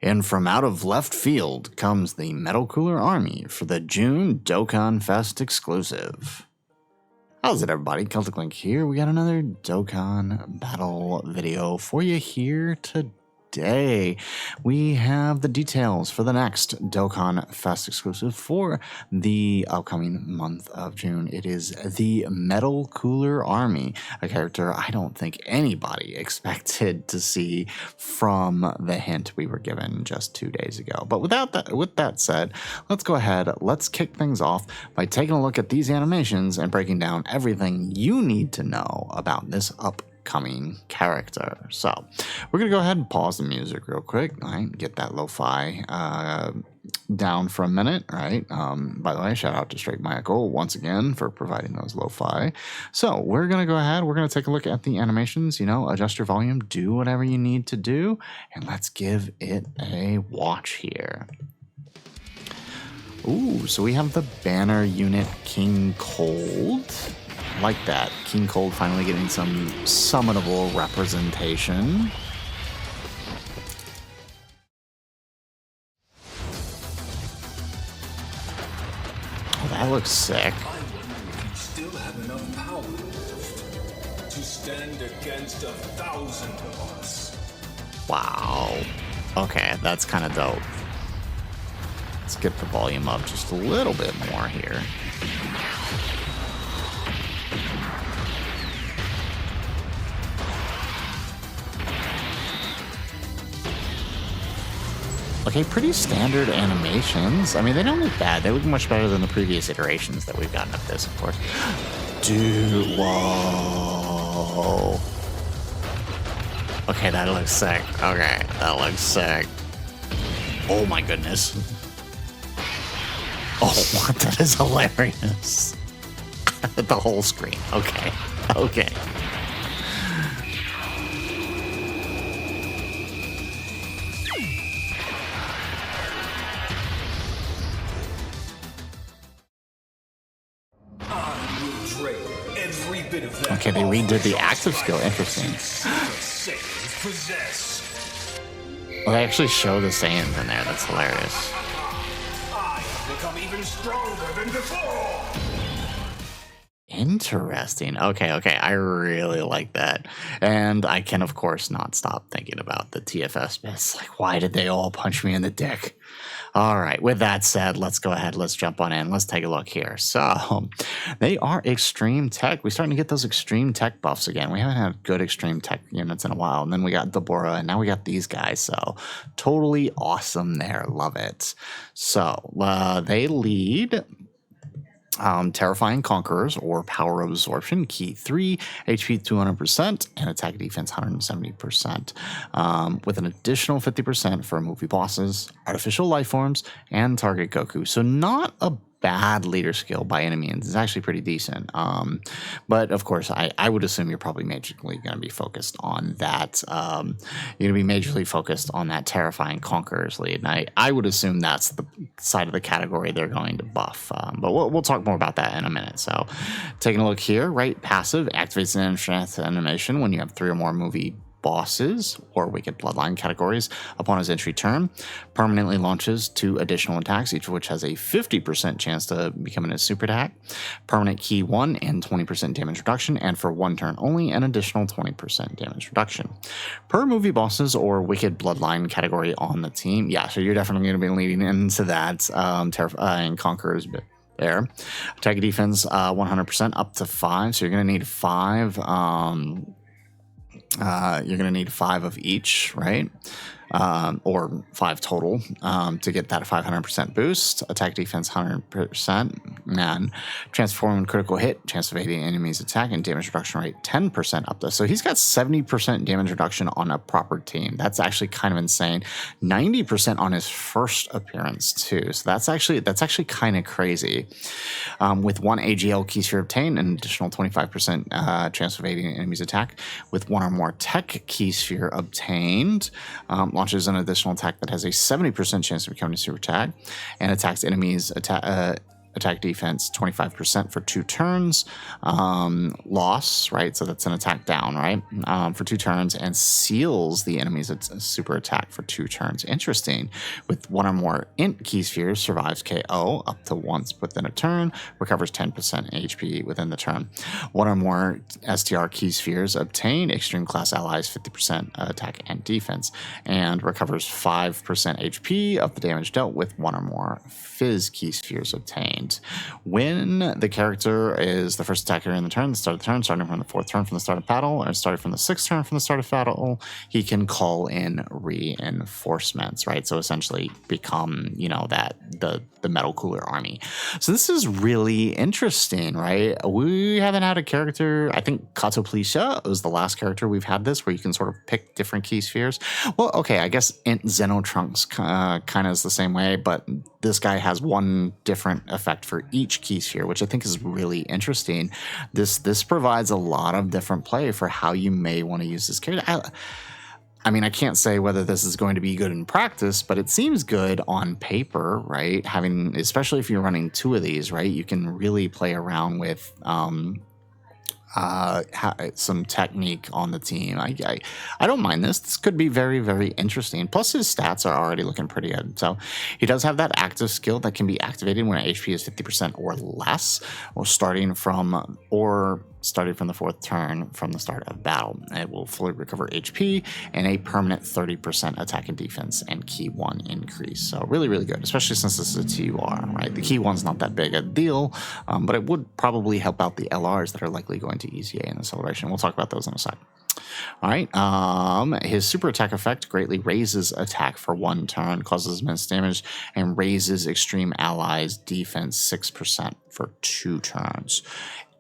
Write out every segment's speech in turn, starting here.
And from out of left field comes the Metal Cooler Army for the June Dokkan Fest exclusive. How's it, everybody? Celtic Link here. We got another Dokkan Battle video for you here today. We have the details for the next Dokkan Fest exclusive for the upcoming month of June. It is the Metal Cooler Army, a character I don't think anybody expected to see from the hint we were given just 2 days ago. But with that said, let's go ahead, let's kick things off by taking a look at these animations and breaking down everything you need to know about this upcoming character. So we're gonna go ahead and pause the music real quick, right? Get that lo-fi down for a minute, right? By the way, shout out to Straight Michael once again for providing those lo-fi. So we're gonna go ahead, we're gonna take a look at the animations, adjust your volume, do whatever you need to do, and let's give it a watch here. Ooh, so we have the banner unit King Cold. Like that. King Cold finally getting some summonable representation. Oh, that looks sick. I wonder if you still have enough power to stand against 1,000 of us. Wow. Okay, that's kind of dope. Let's get the volume up just a little bit more here. Okay, pretty standard animations. I mean, they don't look bad. They look much better than the previous iterations that we've gotten of this, of course. Dude, whoa. Okay, that looks sick. Okay, that looks sick. Oh my goodness. Oh, what? That is hilarious. The whole screen. Okay. Okay. Okay, they redid the active skill. Interesting. Well, they actually show the Saiyans in there. That's hilarious. I become even stronger than before. Interesting. Okay. I really like that. And I can, of course, not stop thinking about the TFS bits. Like, why did they all punch me in the dick? All right, with that said, let's go ahead. Let's jump on in. Let's take a look here. So they are extreme tech. We're starting to get those extreme tech buffs again. We haven't had good extreme tech units in a while. And then we got Deborah, and now we got these guys. So totally awesome there. Love it. So they lead Terrifying Conquerors, or Power of Absorption, Key 3, HP 200%, and Attack Defense 170%, with an additional 50% for movie bosses, artificial life forms, and target Goku. So not a bad leader skill by any means. It's actually pretty decent. But of course, I would assume you're probably majorly going to be focused on that. You're going to be majorly focused on that Terrifying Conquerors lead. And I would assume that's the side of the category they're going to buff. But we'll talk more about that in a minute. So taking a look here, right? Passive activates an enhanced animation when you have 3 or more movie bosses or Wicked Bloodline categories upon his entry turn. Permanently launches 2 additional attacks, each of which has a 50% chance to become a super attack. Permanent key 1 and 20% damage reduction, and for 1 turn only, an additional 20% damage reduction. Per movie bosses or Wicked Bloodline category on the team. Yeah, so you're definitely going to be leading into that Terrifying Conquerors bit there. Attack defense 100% up to 5, so you're going to need 5. You're going to need 5 of each, right? Or 5 total to get that 500% boost. Attack defense 100%, and transform and critical hit, chance of evading enemy's attack, and damage reduction rate 10% up to. So he's got 70% damage reduction on a proper team. That's actually kind of insane. 90% on his first appearance too. So that's actually kind of crazy. With 1 AGL key sphere obtained, an additional 25% chance of evading enemy's attack. With 1 or more tech key sphere obtained, launches an additional attack that has a 70% chance of becoming a super attack, and attacks enemies attack defense 25% for 2 turns. Loss, right? So that's an attack down, right? For 2 turns, and seals the enemy's super attack for 2 turns. Interesting. With 1 or more int key spheres, survives KO up to once within a turn, recovers 10% HP within the turn. 1 or more STR key spheres obtain extreme class allies 50% attack and defense, and recovers 5% HP of the damage dealt with 1 or more Fizz key spheres obtained. When the character is the first attacker in the turn, the start of the turn, starting from the 4th turn from the start of battle, or starting from the 6th turn from the start of battle, he can call in reinforcements, right? So essentially become, that the Metal Cooler Army. So this is really interesting, right? We haven't had a character, I think Katoplisha was the last character we've had this, where you can sort of pick different key spheres. Well, okay, I guess Int Xenotrunks kind of is the same way, but this guy has one different effect for each key sphere, which I think is really interesting. This provides a lot of different play for how you may want to use this character. I mean, I can't say whether this is going to be good in practice, but it seems good on paper, right? Especially if you're running 2 of these, right? You can really play around with some technique on the team. I don't mind this. This could be very, very interesting. Plus, his stats are already looking pretty good. So he does have that active skill that can be activated when HP is 50% or less, or starting from the 4th turn from the start of battle. It will fully recover HP and a permanent 30% attack and defense and key 1 increase. So really, really good, especially since this is a TUR, right? The key 1's not that big a deal, but it would probably help out the LRs that are likely going to EZA in the celebration. We'll talk about those in a sec. All right, his super attack effect greatly raises attack for 1 turn, causes immense damage, and raises extreme allies defense 6% for 2 turns.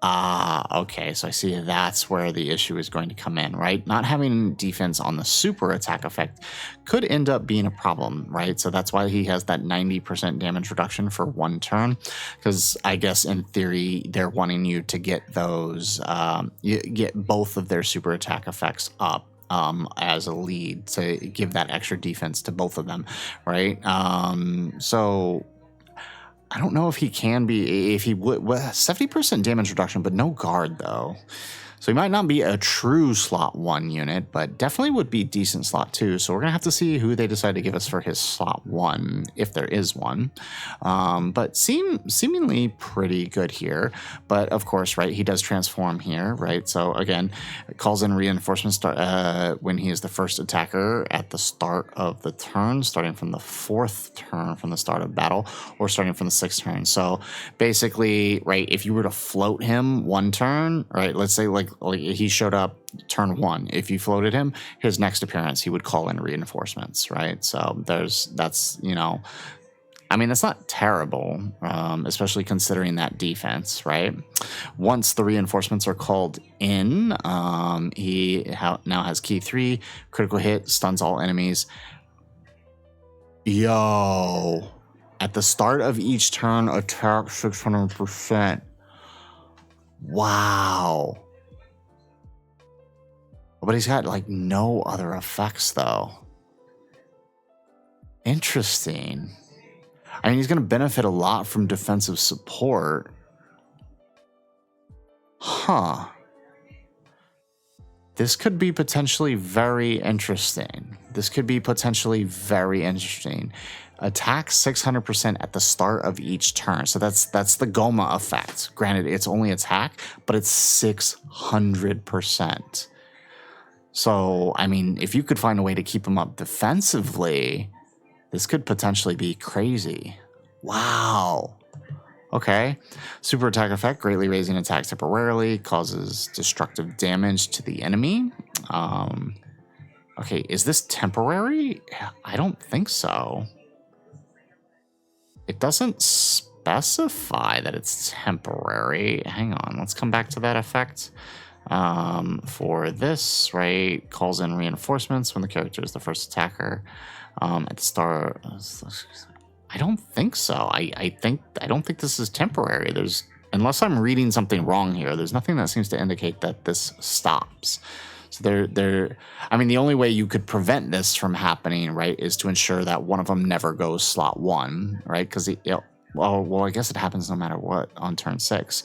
Okay, so I see that's where the issue is going to come in, right? Not having defense on the super attack effect could end up being a problem, right? So that's why he has that 90% damage reduction for 1 turn, because I guess in theory they're wanting you to get those, get both of their super attack effects up. As a lead to give that extra defense to both of them, right? So I don't know if he can be, if he would, 70% damage reduction, but no guard though. So he might not be a true slot 1 unit, but definitely would be decent slot 2. So we're going to have to see who they decide to give us for his slot 1, if there is one. But seemingly pretty good here. But of course, right, he does transform here, right? So again, it calls in reinforcements when he is the first attacker at the start of the turn, starting from the 4th turn from the start of battle, or starting from the 6th turn. So basically, right, if you were to float him 1 turn, right, let's say like he showed up turn 1. If you floated him, his next appearance, he would call in reinforcements, right? So that's I mean, that's not terrible, especially considering that defense, right? Once the reinforcements are called in, he now has key 3, critical hit, stuns all enemies. Yo, at the start of each turn, attack 600%. Wow. But he's got like no other effects though. Interesting. I mean, he's going to benefit a lot from defensive support. Huh. This could be potentially very interesting. Attack 600% at the start of each turn. So that's the Goma effect. Granted, it's only attack, but it's 600%. So, I mean, if you could find a way to keep him up defensively, this could potentially be crazy. Wow. Okay. Super attack effect, greatly raising attack temporarily, causes destructive damage to the enemy. Okay, is this temporary? I don't think so. It doesn't specify that it's temporary. Hang on, let's come back to that effect. For this, right, calls in reinforcements when the character is the first attacker. At the start, I don't think so. I don't think this is temporary. Unless I'm reading something wrong here, there's nothing that seems to indicate that this stops. So I mean, the only way you could prevent this from happening, right, is to ensure that one of them never goes slot 1, right? Because well, I guess it happens no matter what on turn 6.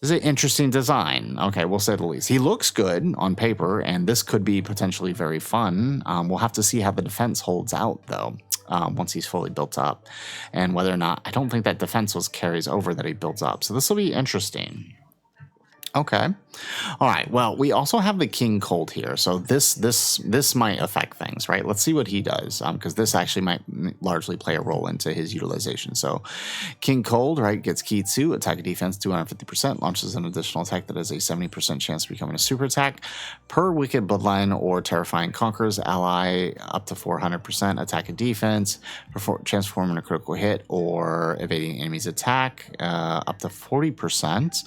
This is an interesting design. Okay, we'll say the least. He looks good on paper, and this could be potentially very fun. We'll have to see how the defense holds out, though, once he's fully built up. And whether or not, I don't think that defense was carries over that he builds up. So this will be interesting. Okay. All right. Well, we also have the King Cold here, so this might affect things, right? Let's see what he does, because this actually might largely play a role into his utilization. So, King Cold, right, gets key 2, attack and defense 250%, launches an additional attack that has a 70% chance of becoming a super attack per Wicked Bloodline or Terrifying Conquerors ally, up to 400% attack and defense, transforming a critical hit or evading enemy's attack, up to 40%.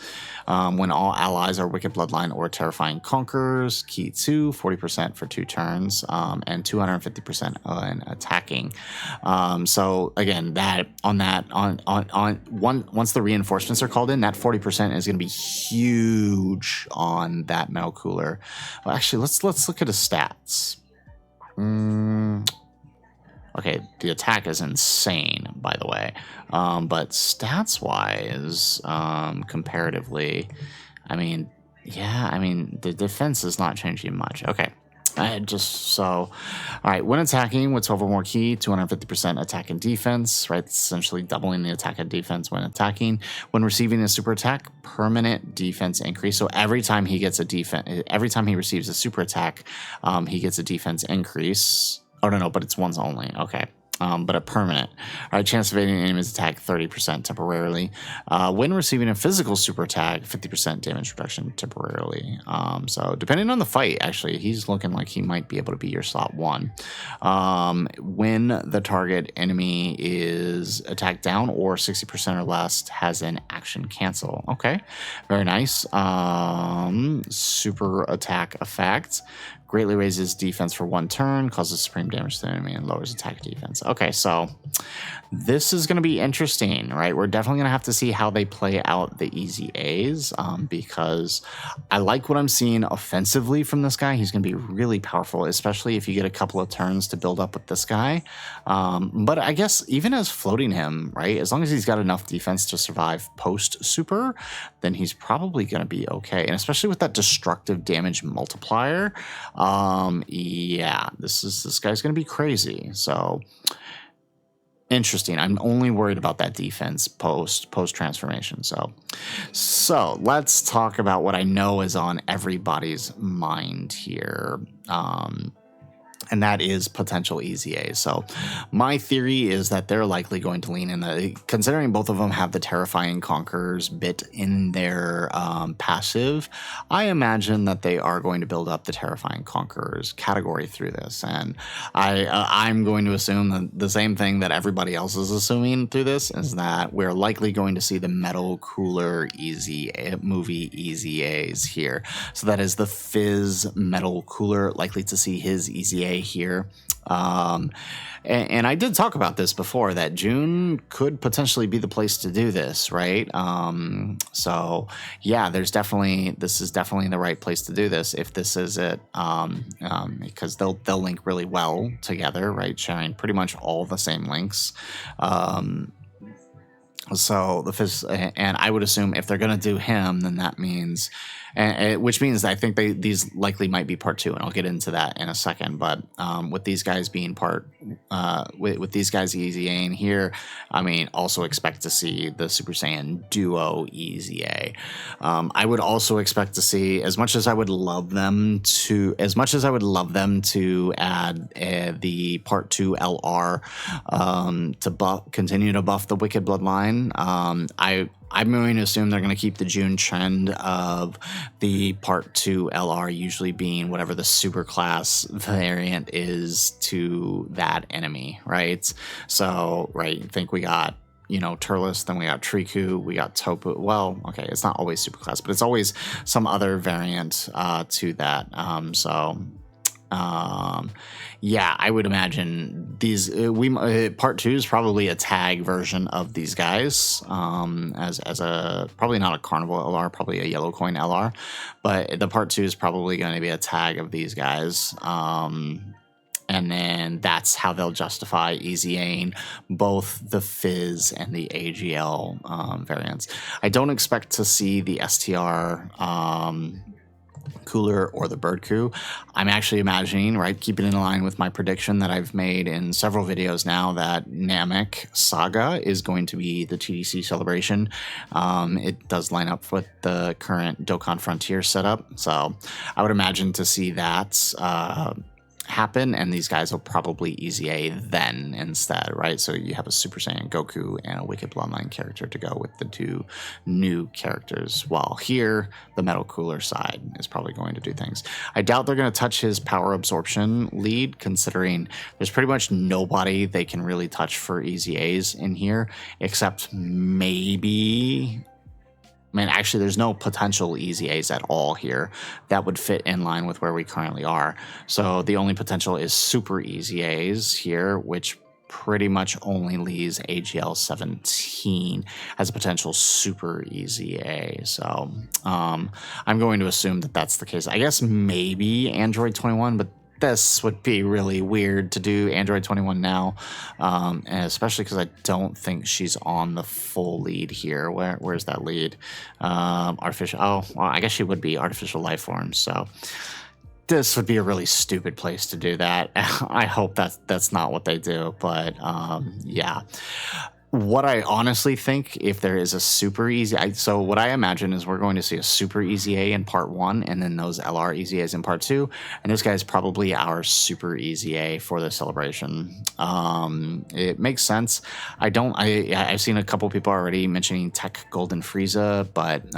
When all allies are Wicked Bloodline or Terrifying Conquerors, key 2, 40% for 2 turns, and 250% on attacking. So again, once the reinforcements are called in, that 40% is going to be huge on that metal cooler. Well, actually, let's look at his stats. Okay, the attack is insane, by the way. But stats-wise, comparatively, the defense is not changing much. Okay. All right, when attacking with 12 or more key, 250% attack and defense, right? It's essentially doubling the attack and defense when attacking. When receiving a super attack, permanent defense increase. So every time he receives a super attack, he gets a defense increase. Oh, no, but it's once only. Okay. But a permanent. All right, chance of evading an enemy's attack 30% temporarily. When receiving a physical super attack, 50% damage reduction temporarily. So depending on the fight, actually, he's looking like he might be able to be your slot 1. When the target enemy is attacked down or 60% or less, has an action cancel. Okay, very nice. Super attack effect. Greatly raises defense for 1 turn, causes supreme damage to the enemy, and lowers attack defense. Okay, so this is going to be interesting, right? We're definitely going to have to see how they play out the easy A's, because I like what I'm seeing offensively from this guy. He's going to be really powerful, especially if you get a couple of turns to build up with this guy. But I guess even as floating him, right, as long as he's got enough defense to survive post-super, then he's probably going to be okay. And especially with that destructive damage multiplier, yeah, this guy's going to be crazy. So interesting. I'm only worried about that defense post transformation. So let's talk about what I know is on everybody's mind here. And that is potential easy A's. So my theory is that they're likely going to lean in, considering both of them have the Terrifying Conquerors bit in their passive, I imagine that they are going to build up the Terrifying Conquerors category through this. And I'm going to assume that the same thing that everybody else is assuming through this is that we're likely going to see the Metal Cooler movie easy A's here. So that is the Fizz Metal Cooler, likely to see his easy A here. And I did talk about this before, that June could potentially be the place to do this, right? So yeah, this is definitely the right place to do this if this is it, because they'll link really well together, right? Sharing pretty much all the same links. So the Fizz, and I would assume if they're going to do him, then that means, which means I think these likely might be part 2, and I'll get into that in a second. But with these guys being with these guys easy A in here, also expect to see the Super Saiyan Duo easy A. I would also expect to see, as much as I would love them to add the part 2 LR to continue to buff the Wicked Bloodline. I'm going to assume they're going to keep the June trend of the part 2 LR usually being whatever the super class variant is to that enemy, right? So, right, I think we got, Turles, then we got Triku, we got Topu. Well, okay, it's not always super class, but it's always some other variant to that. Yeah, I would imagine these. Part 2 is probably a tag version of these guys, as a probably not a Carnival LR, probably a Yellow Coin LR, but the part 2 is probably going to be a tag of these guys. And And then that's how they'll justify easying both the Fizz and the AGL variants. I don't expect to see the STR Cooler or the Bird Coup. I'm actually imagining, right, keeping in line with my prediction that I've made in several videos now, that Namek Saga is going to be the TDC celebration. It does line up with the current Dokkan Frontier setup, so I would imagine to see that happen, and these guys will probably easy A then instead, right? So you have a Super Saiyan Goku and a Wicked Bloodline character to go with the two new characters, while here the Metal Cooler side is probably going to do things. I doubt they're going to touch his power absorption lead, considering there's pretty much nobody they can really touch for easy A's in here, except maybe... actually, there's no potential easy A's at all here that would fit in line with where we currently are. So the only potential is super easy A's here, which pretty much only leaves AGL 17 as a potential super easy A. So I'm going to assume that that's the case. I guess maybe Android 21, but this would be really weird to do Android 21 now, and especially because I don't think she's on the full lead here. Where's that lead? Artificial. Oh, well, I guess she would be artificial life forms. So this would be a really stupid place to do that. I hope that's not what they do, but yeah. What I honestly think, if there is a super easy... so what I imagine is we're going to see a super easy A in part 1, and then those LR easy A's in part 2, and this guy's probably our super easy A for the celebration. It makes sense. I've seen a couple people already mentioning TEQ Golden Frieza, but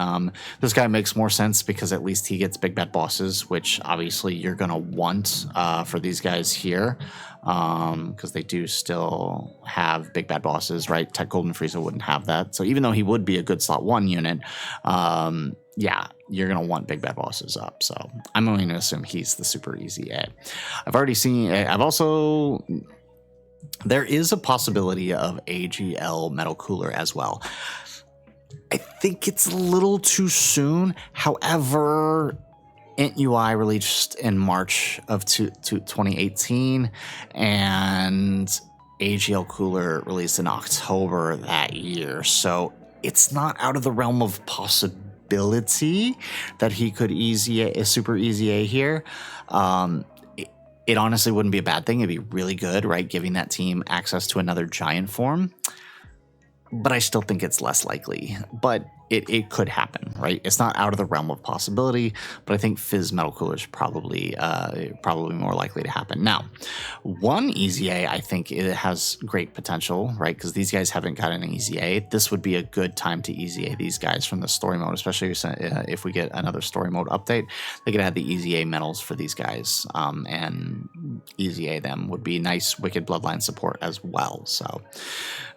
this guy makes more sense because at least he gets big bad bosses, which obviously you're going to want for these guys here. Because they do still have big bad bosses, right? TEQ Golden Frieza wouldn't have that. So even though he would be a good slot 1 unit, yeah, you're going to want big bad bosses up. So I'm going to assume he's the super easy A. There is a possibility of AGL Metal Cooler as well. I think it's a little too soon. However, Int UI released in March of 2018, and AGL Cooler released in October that year. So it's not out of the realm of possibility that he could a super easy A here. It honestly wouldn't be a bad thing. It'd be really good, right? Giving that team access to another giant form. But I still think it's less likely. But it could happen, right? It's not out of the realm of possibility, but I think Fizz Metal Cooler is probably more likely to happen. Now, one easy A, I think it has great potential, right? Because these guys haven't got an easy A. This would be a good time to easy A these guys from the story mode, especially if we get another story mode update. They could add the easy A medals for these guys, and easy A them would be nice Wicked Bloodline support as well. So,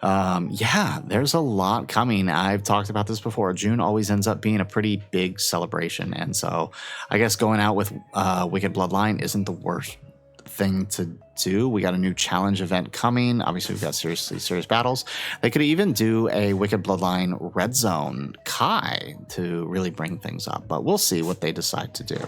yeah, there's a lot coming. I've talked about this before. June always ends up being a pretty big celebration, and so I guess going out with Wicked Bloodline isn't the worst thing to do. We got a new challenge event coming. Obviously, we've got serious battles. They could even do a Wicked Bloodline Red Zone Kai to really bring things up, but we'll see what they decide to do.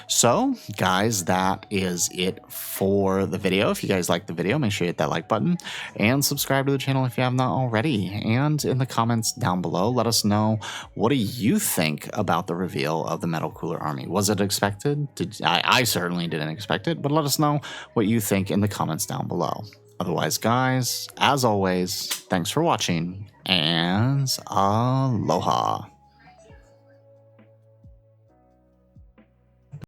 So, guys, that is it for the video. If you guys like the video, make sure you hit that like button and subscribe to the channel if you have not already. And in the comments down below, let us know, what do you think about the reveal of the Metal Cooler Army? Was it expected? I certainly didn't expect it, but let us know what you think in the comments down below. Otherwise, guys, as always, thanks for watching, and aloha.